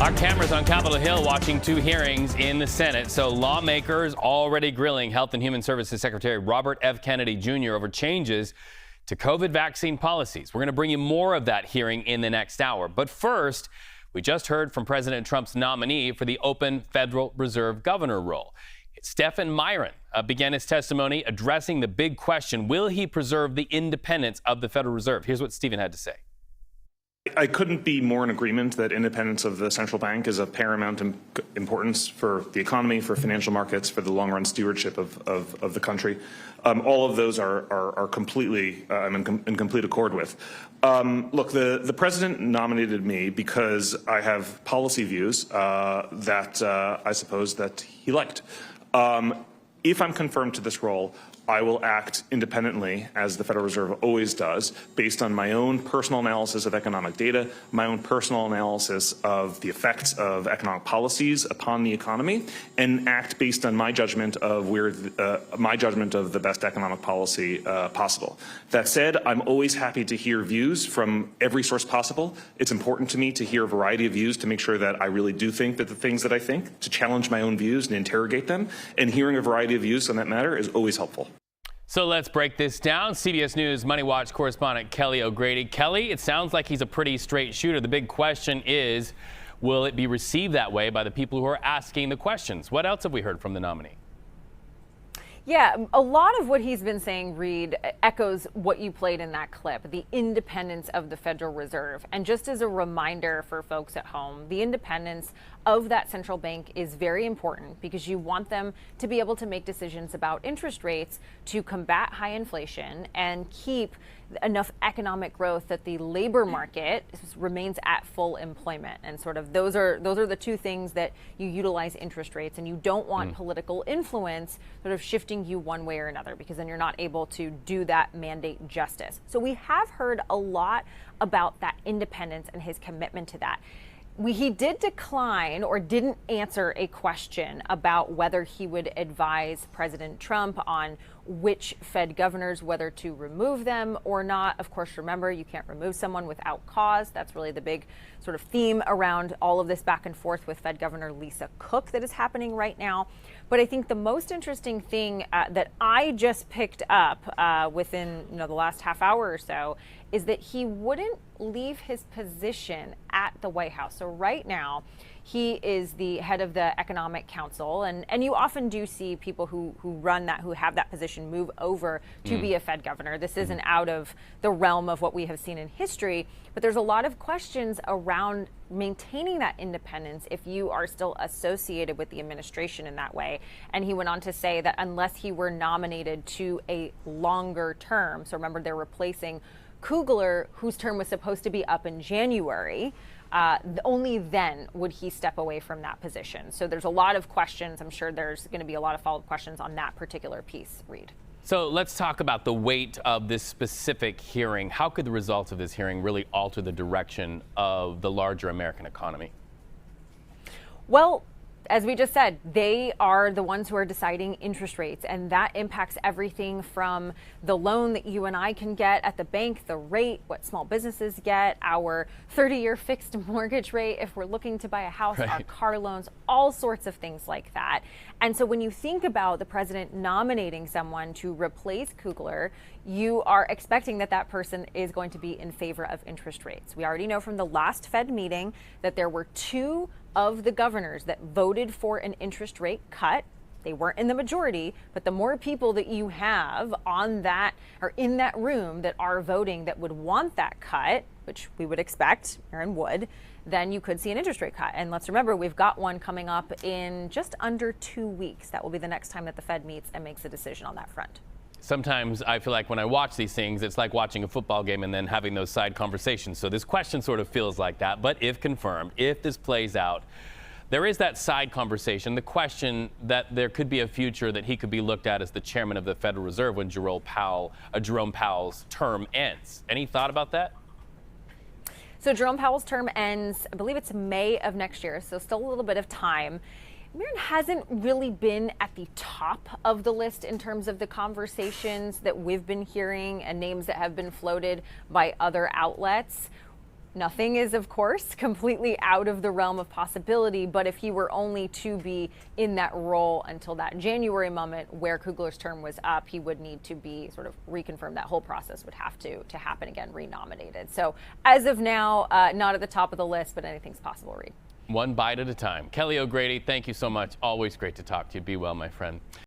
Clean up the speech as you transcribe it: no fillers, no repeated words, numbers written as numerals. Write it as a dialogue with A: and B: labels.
A: Our cameras on Capitol Hill watching two hearings in the Senate. So lawmakers already grilling Health and Human Services Secretary Robert F. Kennedy Jr. over changes to COVID vaccine policies. We're going to bring you more of that hearing in the next hour. But first, we just heard from President Trump's nominee for the open Federal Reserve governor role. Stephen Miran began his testimony addressing the big question, will he preserve the independence of the Federal Reserve? Here's what Stephen had to say.
B: I couldn't be more in agreement that independence of the central bank is of paramount importance for the economy, for financial markets, for the long-run stewardship of the country. All of those are completely, I'm in complete accord with. Look, the president nominated me because I have policy views that I suppose that he liked. If I'm confirmed to this role, I will act independently, as the Federal Reserve always does, based on my own personal analysis of economic data, my own personal analysis of the effects of economic policies upon the economy, and act based on my judgment of the best economic policy possible. That said, I'm always happy to hear views from every source possible. It's important to me to hear a variety of views to make sure that I really do think that the things that I think, to challenge my own views and interrogate them, and hearing a variety of views on that matter is always helpful.
A: So let's break this down. CBS News MoneyWatch correspondent Kelly O'Grady. Kelly, it sounds like he's a pretty straight shooter. The big question is, will it be received that way by the people who are asking the questions? What else have we heard from the nominee?
C: Yeah, a lot of what he's been saying, Reed, echoes what you played in that clip, the independence of the Federal Reserve. And just as a reminder for folks at home, the independence of that central bank is very important because you want them to be able to make decisions about interest rates to combat high inflation and keep enough economic growth that the labor market remains at full employment. And sort of those are the two things that you utilize interest rates, and you don't want political influence sort of shifting you one way or another, because then you're not able to do that mandate justice. So we have heard a lot about that independence and his commitment to that. He did decline or didn't answer a question about whether he would advise President Trump on which Fed governors, whether to remove them or not. Of course, remember, you can't remove someone without cause. That's really the big sort of theme around all of this back and forth with Fed Governor Lisa Cook that is happening right now. But I think the most interesting thing that I just picked up within the last half hour or so is that he wouldn't leave his position at the White House. So right now, he is the head of the Economic Council, and you often do see people who run that, who have that position, move over to be a Fed governor. This isn't out of the realm of what we have seen in history, but there's a lot of questions around maintaining that independence if you are still associated with the administration in that way. And he went on to say that unless he were nominated to a longer term, so remember they're replacing Kugler, whose term was supposed to be up in January, only then would he step away from that position. So there's a lot of questions. I'm sure there's going to be a lot of follow-up questions on that particular piece, Reed.
A: So let's talk about the weight of this specific hearing. How could the results of this hearing really alter the direction of the larger American economy?
C: Well, as we just said, they are the ones who are deciding interest rates, and that impacts everything from the loan that you and I can get at the bank, the rate, what small businesses get, our 30-year fixed mortgage rate if we're looking to buy a house, our car loans, all sorts of things like that. And so when you think about the president nominating someone to replace Kugler, you are expecting that that person is going to be in favor of interest rates. We already know from the last Fed meeting that there were two of the governors that voted for an interest rate cut. They weren't in the majority, but the more people that you have on that or in that room that are voting that would want that cut, which we would expect, Miran would, then you could see an interest rate cut. And let's remember, we've got one coming up in just under 2 weeks. That will be the next time that the Fed meets and makes a decision on that front.
A: Sometimes I feel like when I watch these things, it's like watching a football game and then having those side conversations. So this question sort of feels like that. But if confirmed, if this plays out, there is that side conversation, the question that there could be a future that he could be looked at as the chairman of the Federal Reserve when Jerome Powell's term ends. Any thought about that?
C: So Jerome Powell's term ends, I believe it's May of next year, so still a little bit of time. Miran hasn't really been at the top of the list in terms of the conversations that we've been hearing and names that have been floated by other outlets. Nothing is, of course, completely out of the realm of possibility, but if he were only to be in that role until that January moment where Kugler's term was up, he would need to be sort of reconfirmed. That whole process would have to happen again, renominated. So as of now, not at the top of the list, but anything's possible, Reed.
A: One bite at a time. Kelly O'Grady, thank you so much. Always great to talk to you. Be well, my friend.